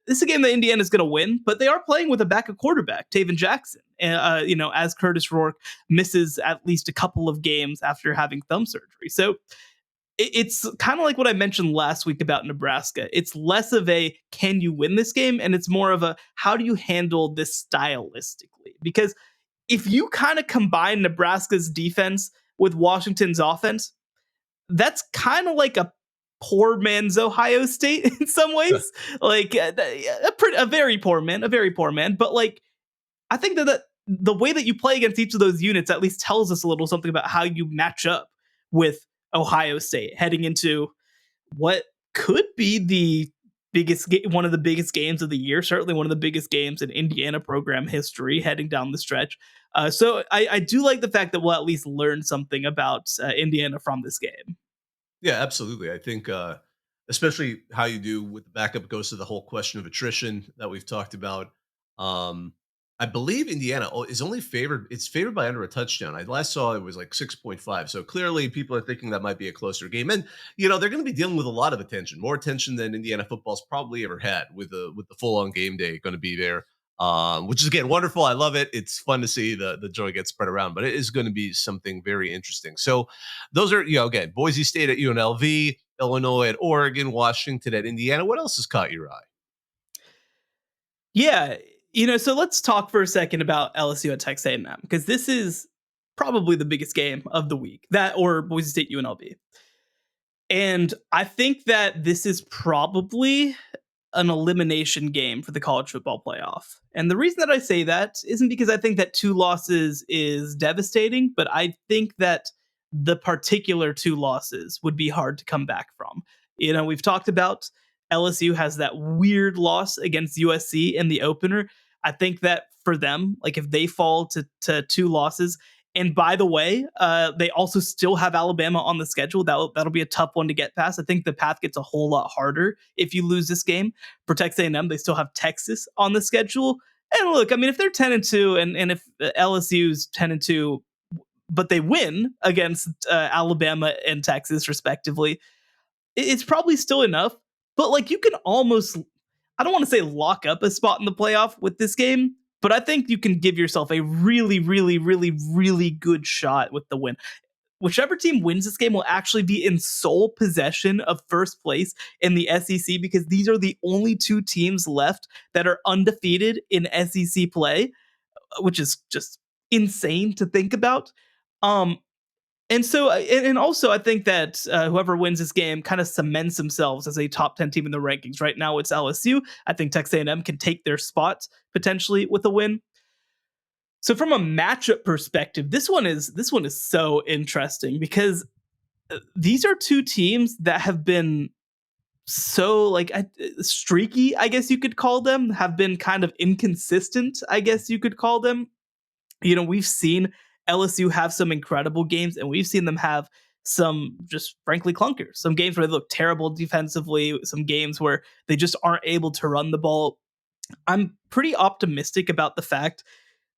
This is a game that Indiana is going to win, but they are playing with a backup quarterback, Taven Jackson, as Curtis Rourke misses at least a couple of games after having thumb surgery. So it's kind of like what I mentioned last week about Nebraska. It's less of a can you win this game, and it's more of a how do you handle this stylistically? Because if you kind of combine Nebraska's defense with Washington's offense, that's kind of like a poor man's Ohio State in some ways. Like a very poor man. But I think that the way that you play against each of those units at least tells us a little something about how you match up with Ohio State heading into what could be the one of the biggest games of the year, certainly one of the biggest games in Indiana program history heading down the stretch. So I do like the fact that we'll at least learn something about Indiana from this game. Yeah, absolutely. I think especially how you do with the backup goes to the whole question of attrition that we've talked about. I believe Indiana is only favored. It's favored by under a touchdown. I last saw it was like 6.5. So clearly people are thinking that might be a closer game. And, they're going to be dealing with a lot of attention, more attention than Indiana football's probably ever had with the full on game day going to be there. Which is, again, wonderful. I love it. It's fun to see the joy get spread around, but it is going to be something very interesting. So those are, again, Boise State at UNLV, Illinois at Oregon, Washington at Indiana. What else has caught your eye? Yeah, so let's talk for a second about LSU at Texas A&M, because this is probably the biggest game of the week, that or Boise State UNLV. And I think that this is probably an elimination game for the college football playoff. And the reason that I say that isn't because I think that 2 losses is devastating, but I think that the particular 2 losses would be hard to come back from. We've talked about LSU has that weird loss against USC in the opener. I think that for them, like if they fall to 2 losses, and by the way, they also still have Alabama on the schedule. That'll be a tough one to get past. I think the path gets a whole lot harder if you lose this game. For Texas A&M, they still have Texas on the schedule. And look, I mean, if they're 10-2, and if LSU's 10-2, but they win against Alabama and Texas respectively, it's probably still enough. But like, you can almost, I don't want to say lock up a spot in the playoff with this game, but I think you can give yourself a really, really, really, really good shot with the win. Whichever team wins this game will actually be in sole possession of first place in the SEC, because these are the only 2 teams left that are undefeated in SEC play, which is just insane to think about. And so, and also, I think that whoever wins this game kind of cements themselves as a top 10 team in the rankings. Right now, it's LSU. I think Texas A&M can take their spot potentially with a win. So, from a matchup perspective, this one is so interesting, because these are 2 teams that have been so streaky, I guess you could call them, have been kind of inconsistent, I guess you could call them. We've seen LSU have some incredible games, and we've seen them have some just frankly clunkers. Some games where they look terrible defensively, some games where they just aren't able to run the ball. I'm pretty optimistic about the fact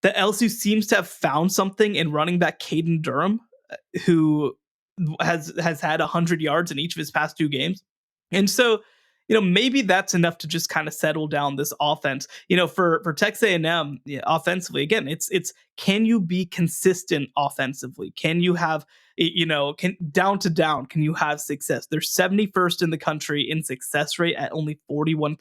that LSU seems to have found something in running back Caden Durham, who has had 100 yards in each of his past 2 games. And so, maybe that's enough to just kind of settle down this offense. For Texas A&M, offensively, again, it's can you be consistent offensively? Can you have, can down to down, can you have success? They're 71st in the country in success rate at only 41%.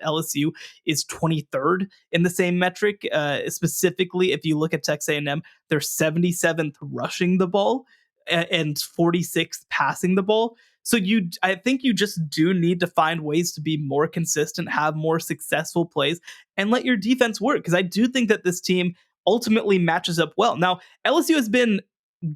LSU is 23rd in the same metric. Specifically, if you look at Texas A&M, they're 77th rushing the ball and 46th passing the ball. So I think you just do need to find ways to be more consistent, have more successful plays, and let your defense work. Because I do think that this team ultimately matches up well. Now, LSU has been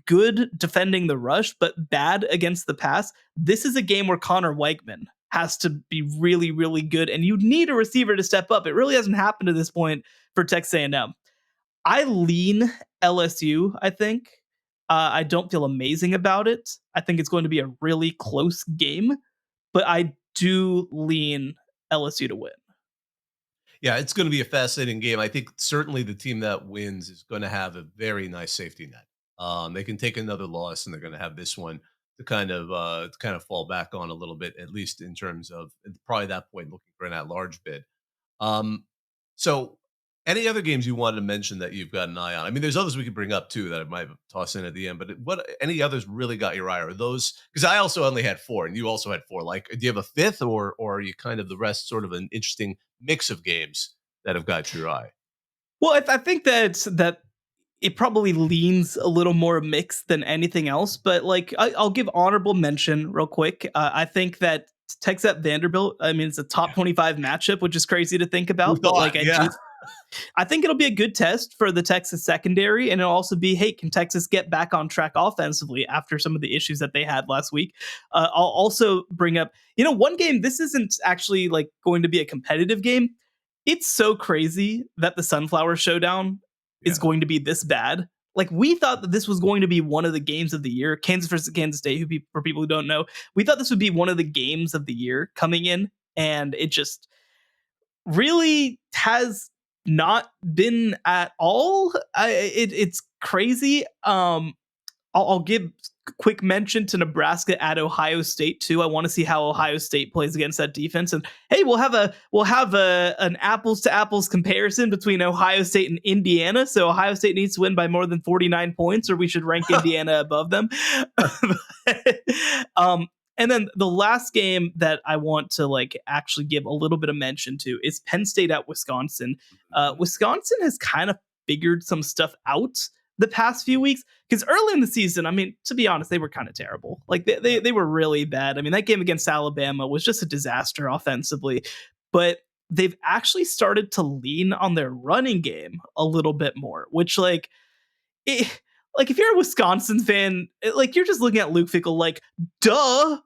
good defending the rush, but bad against the pass. This is a game where Connor Weigman has to be really, really good, and you need a receiver to step up. It really hasn't happened to this point for Texas A&M. I lean LSU, I think. I don't feel amazing about it. I think it's going to be a really close game, but I do lean LSU to win. Yeah, it's going to be a fascinating game. I think certainly the team that wins is going to have a very nice safety net. They can take another loss, and they're going to have this one to kind of fall back on a little bit, at least in terms of probably that point looking for an at-large bid. So any other games you wanted to mention that you've got an eye on? I mean, there's others we could bring up too that I might toss in at the end, but any others really got your eye? Are those, because I also only had 4 and you also had 4. Like, do you have a 5th, or are you kind of the rest sort of an interesting mix of games that have got your eye? Well, I think that it probably leans a little more mixed than anything else, but like I'll give honorable mention real quick. I think that Texas at Vanderbilt, I mean, it's a top 25 matchup, which is crazy to think about. But like, I think it'll be a good test for the Texas secondary, and it'll also be, hey, can Texas get back on track offensively after some of the issues that they had last week? I'll also bring up, one game. This isn't actually like going to be a competitive game. It's so crazy that the Sunflower Showdown is going to be this bad. Like, we thought that this was going to be one of the games of the year. Kansas versus Kansas State, for people who don't know, we thought this would be one of the games of the year coming in, and it just really has not been at all. It's crazy. I'll give quick mention to Nebraska at Ohio State too. I want to see how Ohio State plays against that defense. And hey, we'll have an apples to apples comparison between Ohio State and Indiana. So Ohio State needs to win by more than 49 points, or we should rank Indiana above them. And then the last game that I want to like actually give a little bit of mention to is Penn State at Wisconsin. Mhm. Wisconsin has kind of figured some stuff out the past few weeks because early in the season, I mean, to be honest, they were kind of terrible. Like Yeah. they were really bad. I mean, that game against Alabama was just a disaster offensively, but they've actually started to lean on their running game a little bit more, which it, like if you're a Wisconsin fan, like you're just looking at Luke Fickell like, duh,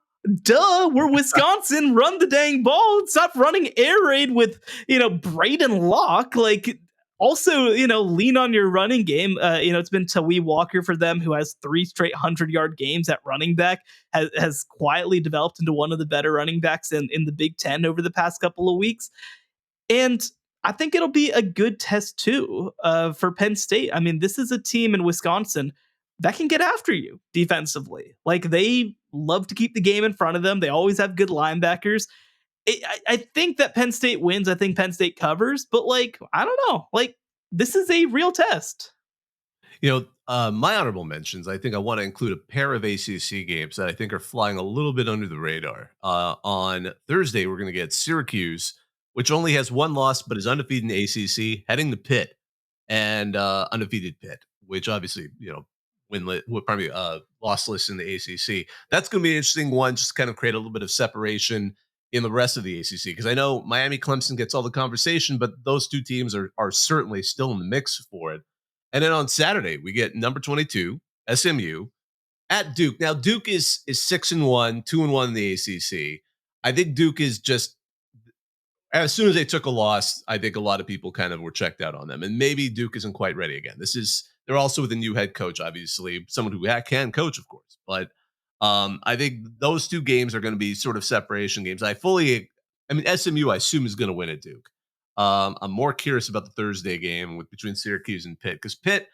we're Wisconsin, run the dang ball, stop running air raid with Braden Locke, like. Also, lean on your running game. It's been Tawee Walker for them, who has 3 straight 100-yard games at running back, has quietly developed into one of the better running backs in the Big Ten over the past couple of weeks. And I think it'll be a good test too for Penn State. I mean, this is a team in Wisconsin that can get after you defensively. Like they love to keep the game in front of them. They always have good linebackers. I think that Penn State wins. I think Penn State covers, but like, I don't know. Like, this is a real test. My honorable mentions, I think I want to include a pair of ACC games that I think are flying a little bit under the radar. On Thursday, we're going to get Syracuse, which only has one loss, but is undefeated in the ACC, heading to Pitt and undefeated Pitt, which obviously, probably lossless in the ACC. That's going to be an interesting one, just to kind of create a little bit of separation in the rest of the ACC, because I know Miami Clemson gets all the conversation, but those two teams are certainly still in the mix for it. And then on Saturday, we get number 22, SMU, at Duke. Now, Duke is 6-1, 2-1 in the ACC. I think Duke is just, as soon as they took a loss, I think a lot of people kind of were checked out on them. And maybe Duke isn't quite ready again. They're also with a new head coach, obviously, someone who can coach, of course. But I think those two games are going to be sort of separation games. SMU, I assume, is going to win at Duke. I'm more curious about the Thursday game between Syracuse and Pitt, because Pitt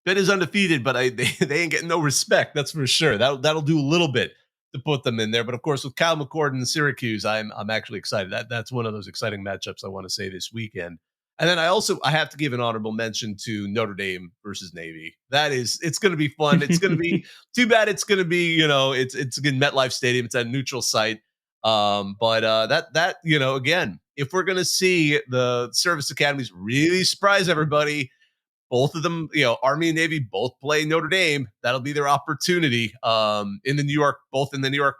is undefeated, but they ain't getting no respect. That's for sure. That'll do a little bit to put them in there. But of course, with Kyle McCord and Syracuse, I'm actually excited. That's one of those exciting matchups I want to say this weekend. And then I have to give an honorable mention to Notre Dame versus Navy. It's going to be fun. It's going to be too bad. It's going to be it's in MetLife Stadium. It's at a neutral site. Again, if we're going to see the service academies really surprise everybody, both of them, Army and Navy both play Notre Dame. That'll be their opportunity in the New York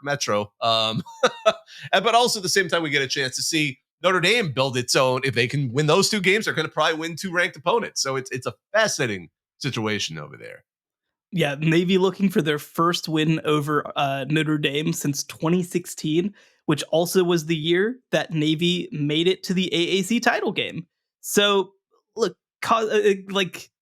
Metro. But also at the same time, we get a chance to see Notre Dame build its own. If they can win those two games, they're going to probably win 2 ranked opponents. So it's a fascinating situation over there. Yeah, Navy looking for their first win over Notre Dame since 2016, which also was the year that Navy made it to the AAC title game. So look,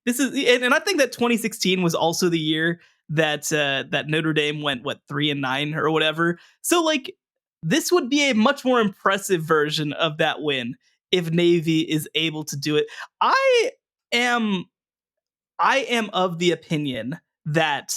this is, and I think that 2016 was also the year that that Notre Dame went 3-9 or whatever. So like, this would be a much more impressive version of that win if Navy is able to do it. I am of the opinion that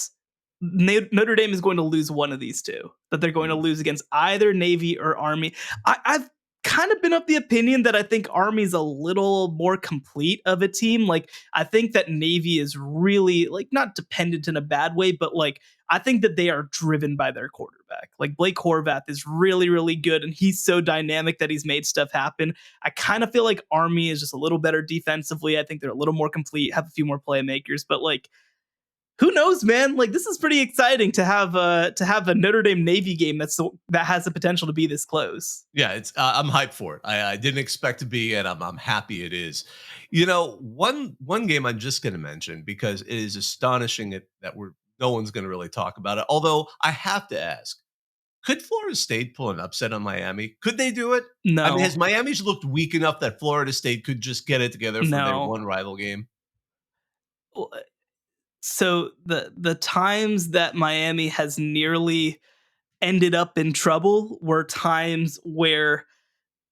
Notre Dame is going to lose one of these two, that they're going to lose against either Navy or Army. I've kind of been of the opinion that I think Army's a little more complete of a team. Like, I think that Navy is really, like, not dependent in a bad way, but like, I think that they are driven by their quarterback. Like, Blake Horvath is really, really good, and he's so dynamic that he's made stuff happen. I kind of feel like Army is just a little better defensively. I think they're a little more complete, have a few more playmakers, but like, who knows, man? Like, this is pretty exciting to have a Notre Dame Navy game that has the potential to be this close. Yeah, it's I'm hyped for it. I didn't expect to be, and I'm happy it is. One game I'm just going to mention, because it is astonishing that no one's going to really talk about it. Although I have to ask, could Florida State pull an upset on Miami? Could they do it? No. I mean, has Miami's looked weak enough that Florida State could just get it together for their one rival game? So the times that Miami has nearly ended up in trouble were times where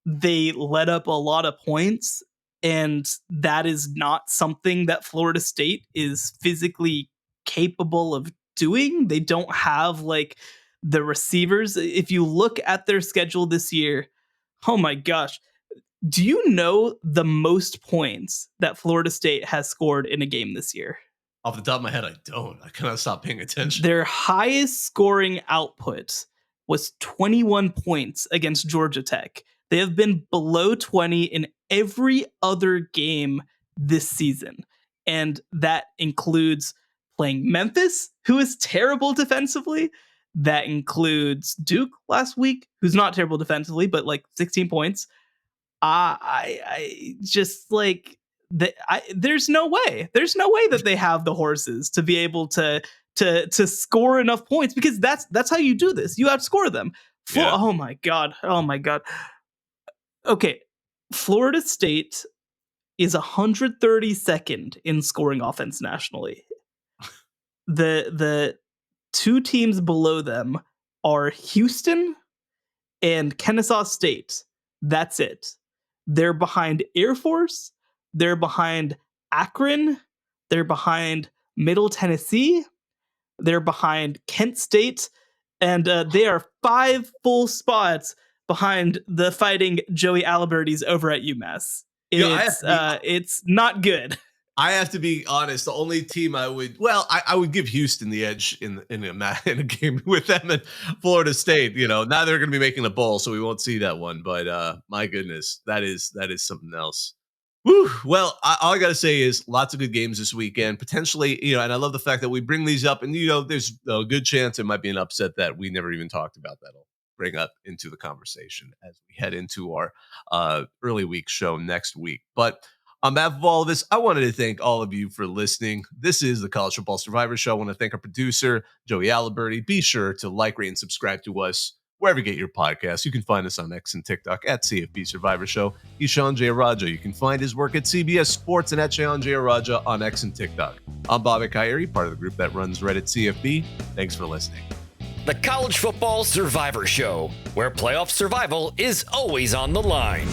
they let up a lot of points, and that is not something that Florida State is physically capable of doing. They don't have like the receivers. If you look at their schedule this year, oh my gosh. Do you know the most points that Florida State has scored in a game this year? Off the top of my head, I don't. I cannot stop paying attention. Their highest scoring output was 21 points against Georgia Tech. They have been below 20 in every other game this season. And that includes playing Memphis, who is terrible defensively. That includes Duke last week, who's not terrible defensively, but like 16 points. I just like that. There's no way that they have the horses to be able to score enough points, because that's how you do this. You outscore them. Yeah. Oh my god. Okay, Florida State is 132nd in scoring offense nationally. The two teams below them are Houston and Kennesaw State. That's it. They're behind Air Force. They're behind Akron. They're behind Middle Tennessee. They're behind Kent State. And they are 5 full spots behind the Fighting Joey Alibertis over at UMass. It's not good. I have to be honest. The only team I would give Houston the edge in a game with them and Florida State. You know, now they're going to be making a bowl, so we won't see that one. But my goodness, that is something else. Woo. Well, all I got to say is lots of good games this weekend. Potentially, you know, and I love the fact that we bring these up, and you know, there's a good chance it might be an upset that we never even talked about that'll bring up into the conversation as we head into our early week show next week. But on behalf of all of this, I wanted to thank all of you for listening. This is the College Football Survivor Show. I want to thank our producer, Joey Aliberti. Be sure to like, rate, and subscribe to us wherever you get your podcasts. You can find us on X and TikTok at CFP Survivor Show. He's Shehan J. Raja. You can find his work at CBS Sports and at Shehan J. Raja on X and TikTok. I'm Bobak, part of the group that runs Reddit CFP. Thanks for listening. The College Football Survivor Show, where playoff survival is always on the line.